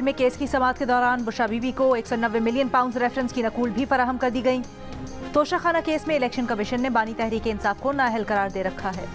में केस की समाअत के दौरान बुशरा बीबी को 190 मिलियन पाउंड रेफरेंस की नकूल भी फराहम कर दी गई। तोशाखाना केस में इलेक्शन कमीशन ने बानी तहरीक इंसाफ को नाअहल करार दे रखा है।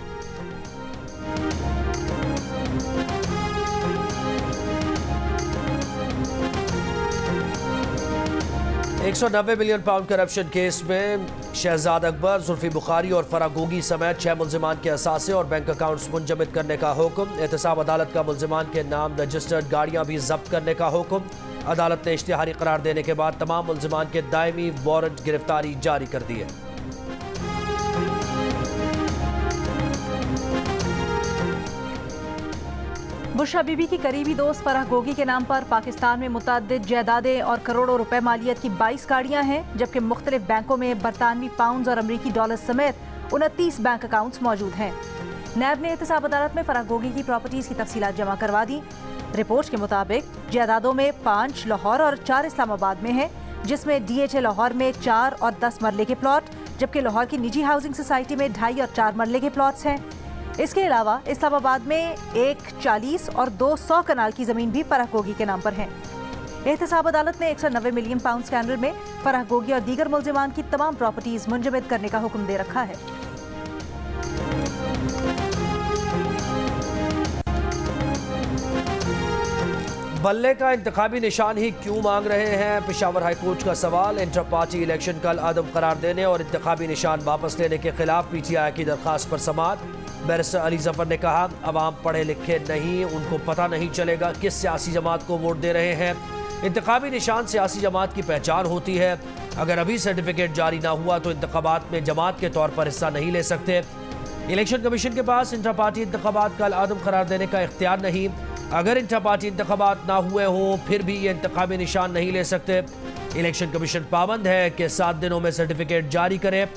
190 मिलियन पाउंड करप्शन केस में शहजाद अकबर, जुल्फी बुखारी और फराह गोगी समेत 6 मुल्जिमान के असासे और बैंक अकाउंट्स मुंजमद करने का हुक्म। एहतसाब अदालत का मुल्जिमान के नाम रजिस्टर्ड गाड़ियां भी जब्त करने का हुक्म। अदालत ने इश्तिहारी करार देने के बाद तमाम मुल्जिमान के दायमी वारंट गिरफ्तारी जारी कर दी है। बुशरा बीबी की करीबी दोस्त फराह गोगी के नाम पर पाकिस्तान में मुतअद्दिद जायदादें और करोड़ों रुपए मालियत की 22 गाड़ियां हैं, जबकि मुख्तलिफ बैंकों में बरतानवी पाउंड और अमरीकी डॉलर समेत 29 बैंक अकाउंट्स मौजूद हैं। नैब ने एहतसाब अदालत में फराह गोगी की प्रॉपर्टीज की तफसीलात जमा करवा दी। रिपोर्ट के मुताबिक जायदादों में 5 लाहौर और 4 इस्लामाबाद में है, जिसमें DHA लाहौर में 4 और 10 मरले के प्लॉट, जबकि लाहौर की निजी हाउसिंग सोसाइटी में 2.5 और 4 मरले के प्लॉट्स हैं। इसके अलावा इस्लामाबाद में 1 40 और 2 100 कनाल की जमीन भी फराह गोगी के नाम पर है। एहतसाब अदालत ने 190 मिलियन पाउंड स्कैंडल में फराह गोगी और दीगर मुल्जिमान की तमाम प्रॉपर्टीज मुंजमद करने का हुक्म दे रखा है। बल्ले का इंतखाबी निशान ही क्यों मांग रहे हैं? पेशावर हाईकोर्ट का सवाल। इंटर पार्टी इलेक्शन कल अदम करार देने और इंतखाबी निशान वापस लेने के खिलाफ PTI की दरखास्त पर समाअत। बैरिस्टर अली जफर ने कहा, अवाम पढ़े लिखे नहीं, उनको पता नहीं चलेगा किस सियासी जमात को वोट दे रहे हैं। इंतखाबी निशान सियासी जमात की पहचान होती है। अगर अभी सर्टिफिकेट जारी ना हुआ तो इंतखाबात में जमात के तौर पर हिस्सा नहीं ले सकते। इलेक्शन कमीशन के पास इंटर पार्टी इंतखाबात कल अदम करार देने का इख्तियार नहीं। अगर इंटर पार्टी इंतखाबात ना हुए हों फिर भी ये इंतखाबी निशान नहीं ले सकते। इलेक्शन कमीशन पाबंद है कि 7 दिनों में सर्टिफिकेट जारी करे।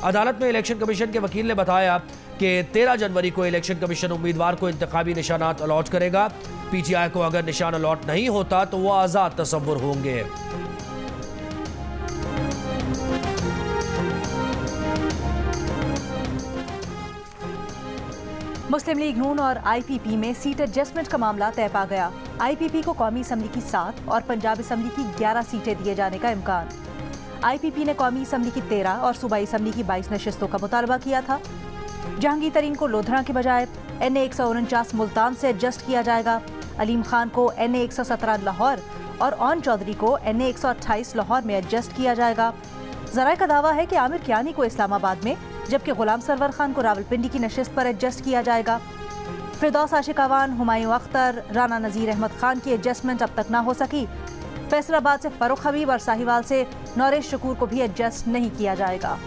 अदालत में इलेक्शन कमीशन के वकील ने बताया कि 13 जनवरी को इलेक्शन कमीशन उम्मीदवार को इंतखाबी निशानात अलॉट करेगा। PTI को अगर निशान अलॉट नहीं होता तो वो आज़ाद तसव्वुर होंगे। मुस्लिम लीग नून और IPP में सीट एडजस्टमेंट का मामला तय पा गया। IPP को कौमी असम्बली की 7 और पंजाब असम्बली की 11 सीटें दिए जाने का इम्कान। IPP ने कौमी असम्बली की 13 और सूबाई असम्बली की 22 नशिस्तों का मुतालबा किया था। जहांगीर तरीन को लोधरा के बजाय NA 149 मुल्तान से एडजस्ट किया जाएगा। अलीम खान को NA 117 लाहौर और ऑन चौधरी को NA 128 लाहौर में एडजस्ट किया जाएगा। ज़राए का दावा है कि आमिर कियानी को इस्लामाबाद में, जबकि गुलाम सरवर खान को रावलपिंडी की नशिस्त पर एडजस्ट किया जाएगा। फिरदौस आशिक अवान, हुमायूं अख्तर, राना नज़ीर अहमद खान की एडजस्टमेंट अब तक ना हो सकी। फैसलाबाद से फरूख हबीब और साहिवाल से नौरेश शकूर को भी एडजस्ट नहीं किया जाएगा।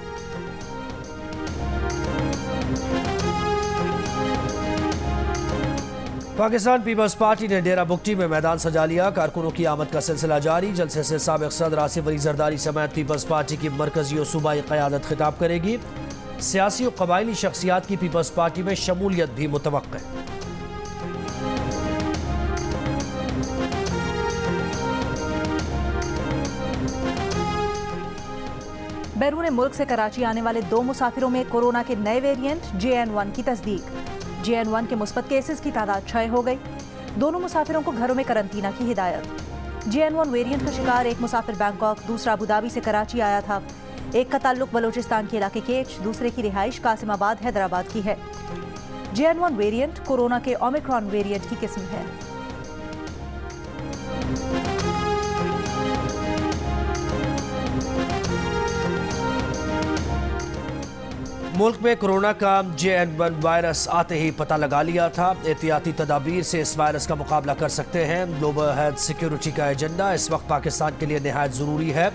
पाकिस्तान पीपल्स पार्टी ने डेरा बुगटी में मैदान सजा लिया। कारकुनों की आमद का सिलसिला जारी। जलसे से साबिक सदर आसिफ अली जरदारी समेत पीपल्स पार्टी की मरकजी और सूबाई क़यादत खिताब करेगी। सियासी और कबायली शख्सियात की पीपल्स पार्टी में शमूलियत भी मुतवक्के। बैरून मुल्क से कराची आने वाले 2 मुसाफिरों में कोरोना के नए वेरिएंट JN1 की तस्दीक। JN1 के मुस्बत केसेस की तादाद 6 हो गई। दोनों मुसाफिरों को घरों में करंतना की हिदायत। JN1 वेरिएंट का शिकार एक मुसाफिर बैंकॉक, दूसरा अबूधाबी से कराची आया था। एक का ताल्लुक बलोचिस्तान के इलाके केच, दूसरे की रिहाइश कासिमाबाद हैदराबाद की है। JN1 वेरिएंट कोरोना के ओमिक्रॉन वेरिएंट की किस्म है। मुल्क में कोरोना का JN1 वायरस आते ही पता लगा लिया था। एहतियाती तदाबीर से इस वायरस का मुकाबला कर सकते हैं। ग्लोबल हेल्थ सिक्योरिटी का एजेंडा इस वक्त पाकिस्तान के लिए निहायत ज़रूरी है।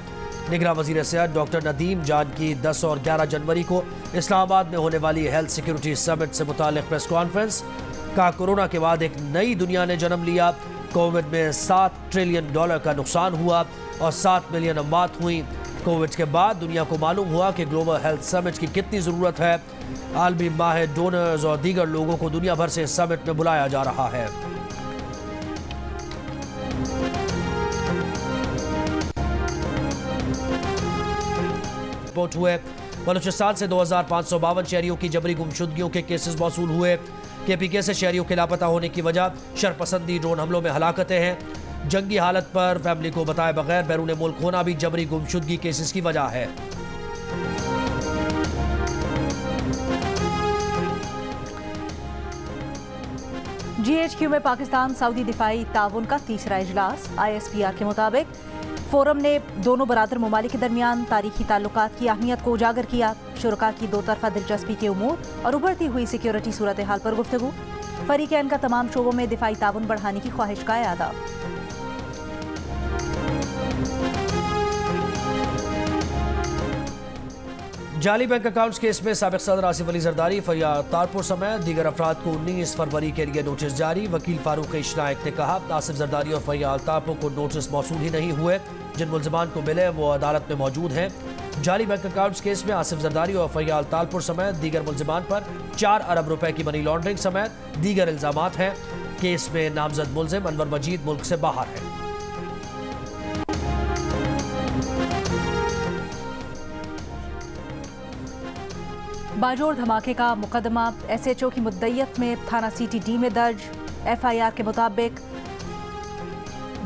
निगरां वज़ीर सेहत डॉक्टर नदीम जान की 10 और 11 जनवरी को इस्लामाबाद में होने वाली हेल्थ सिक्योरिटी समिट से मुताल्लिक़ प्रेस कॉन्फ्रेंस। कहा, कोरोना के बाद एक नई दुनिया ने जन्म लिया। कोविड में $7 ट्रिलियन का नुकसान हुआ और 7 मिलियन अमवात हुई। कोविड के बाद दुनिया को मालूम हुआ कि ग्लोबल हेल्थ समिट की कितनी ज़रूरत है। आलमी माहिर, डोनर्स और दीगर लोगों को दुनिया भर से इस समिट में बुलाया जा रहा है। रिपोर्ट हुए बलूचिस्तान से 2552 शहरियों की जबरी गुमशुदगियों के केसेस मौसूल हुए। KPK से शहरियों के लापता होने की वजह शरपसंदी ड्रोन हमलों में हलाकतें हैं। जंगी हालत पर फैमिली को बताए बगैर बैरून मुल्क होना भी जबरी गुमशुदगी केसेस की वजह है। GHQ में पाकिस्तान सऊदी दिफाई ताउन का तीसरा इजलास। ISPR के मुताबिक फोरम ने दोनों बरादर ममालिक के दरमियान तारीखी ताल्लुकात की अहमियत को उजागर किया। शुरका की दो तरफा दिलचस्पी के उमूर और उभरती हुई सिक्योरिटी सूरत हाल पर गुफ्तगू। फरीकैन का तमाम शोबों में दिफाई ताउन बढ़ाने की ख्वाहिश का इरादा। जाली बैंक अकाउंट्स केस में साबिक सदर आसिफ अली जरदारी, फरियाद तारपुर समेत दीगर अफराद को 19 फरवरी के लिए नोटिस जारी। वकील फारूक इशनाइक ने कहा, आसिफ जरदारी और फरियाद तारपुर को नोटिस मौसूल ही नहीं हुए। जिन मुल्ज़िमान को मिले वो अदालत में मौजूद हैं। जाली बैंक अकाउंट्स केस में आसिफ जरदारी और फरियाद तारपुर समेत दीगर मुल्ज़िमान पर 4 अरब रुपए की मनी लॉन्ड्रिंग समेत दीगर इल्जामात हैं। केस में नामजद मुल्ज़िम अनवर मजीद मुल्क से बाहर है। बाजोड़ धमाके का मुकदमा SHO की मुद्दइयत में थाना CTD में दर्ज। FIR के मुताबिक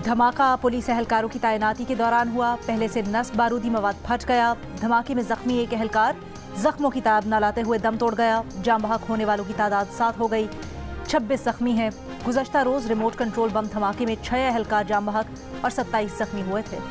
धमाका पुलिस एहलकारों की तैनाती के दौरान हुआ। पहले से नस्ब बारूदी मवाद फट गया। धमाके में जख्मी एक एहलकार जख्मों की ताब न लाते हुए दम तोड़ गया। जाम बहक होने वालों की तादाद 7 हो गई। 26 जख्मी हैं। गुज़श्ता रोज रिमोट कंट्रोल बम धमाके में 6 एहलकार जाम बहक और 27 जख्मी हुए थे।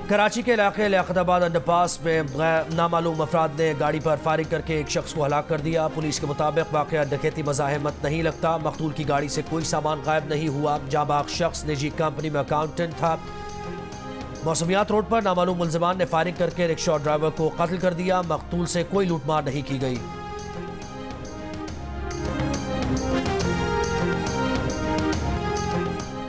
कराची के इलाके लियाकताबाद अंडरपास में नामालूम अफराद ने गाड़ी पर फायरिंग करके एक शख्स को हलाक कर दिया। पुलिस के मुताबिक वाक़या डकैती मज़ाहमत नहीं लगता। मकतूल की गाड़ी से कोई सामान गायब नहीं हुआ। जाबाग शख्स निजी कंपनी में अकाउंटेंट था। मौसमियात रोड पर नामालूम मुल्ज़िमान ने फायरिंग करके रिक्शा ड्राइवर को कत्ल कर दिया। मकतूल से कोई लूटमार नहीं की गई।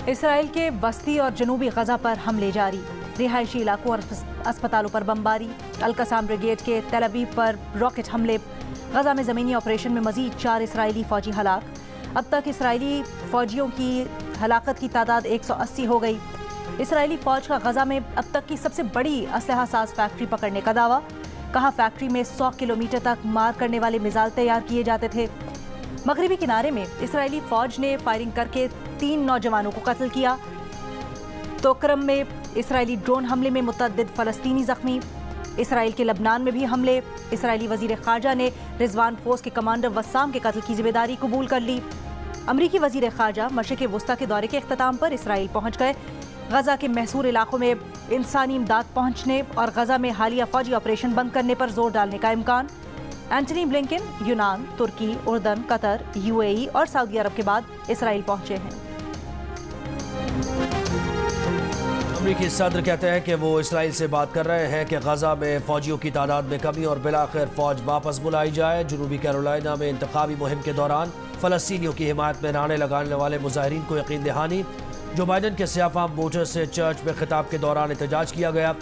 इसराइल के वस्ती और जनूबी गजा पर हमले जारी। रिहायशी इलाकों और अस्पतालों पर बमबारी। अल-कसाम ब्रिगेड के तेल अवीव पर रॉकेट हमले। गजा में ज़मीनी ऑपरेशन में मज़ीद 4 इसराइली फ़ौजी हलाक। अब तक इसराइली फ़ौजियों की हलाकत की तादाद 180 हो गई। इसराइली फ़ौज का गजा में अब तक की सबसे बड़ी असलहा साज फैक्ट्री पकड़ने का दावा। कहा, फैक्ट्री में 100 किलोमीटर तक मार करने वाले मिसाइल तैयार किए जाते थे। मगरबी किनारे में इसराइली फ़ौज ने फायरिंग करके 3 नौजवानों को कत्ल किया। तोकरम में इसराइली ड्रोन हमले में मुतअद्दिद फ़लस्तीनी ज़ख्मी। इसराइल के लबनान में भी हमले। इसराइली वज़ीर ख़ारजा ने रिजवान फोर्स के कमांडर वस्साम के कत्ल की जिम्मेदारी कबूल कर ली। अमरीकी वज़ीर ख़ारजा मशरिक़ वस्ता के दौरे के इख्तिताम पर इसराइल पहुँच गए। गजा के महसूर इलाकों में इंसानी इमदाद पहुँचने और गजा में हालिया फ़ौजी ऑपरेशन बंद करने पर जोर डालने का इम्कान। एंटनी ब्लिंकन यूनान, तुर्की, उर्दन, कतर, UAE और सऊदी अरब के बाद इसराइल पहुँचे हैं। अमरीकी सदर कहते हैं कि वो इसराइल से बात कर रहे हैं कि गजा में फ़ौजियों की तादाद में कमी और बिलाखिर फ़ौज वापस बुलाई जाए। जनूबी कैरोलिना में इंतखाबी मुहिम के दौरान फ़लस्तीनियों की हिमायत में नारे लगाने वाले मुजाहिरीन को यकीन दहानी। जो बाइडन के सियाफाम वोटर से चर्च में खिताब के दौरान एहतजाज किया गया।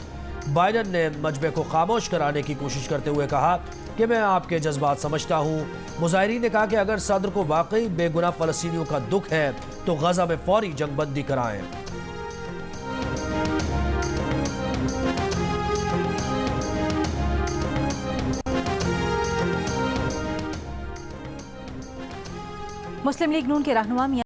बाइडन ने मजबे को खामोश कराने की कोशिश करते हुए कहा कि मैं आपके जज्बात समझता हूँ। मुजाहिरीन ने कहा कि अगर सदर को वाकई बेगुनाह फ़लस्तीनियों का दुख है तो गजा में फौरी जंगबंदी कराएं। मुस्लिम लीग नून के रहनुमा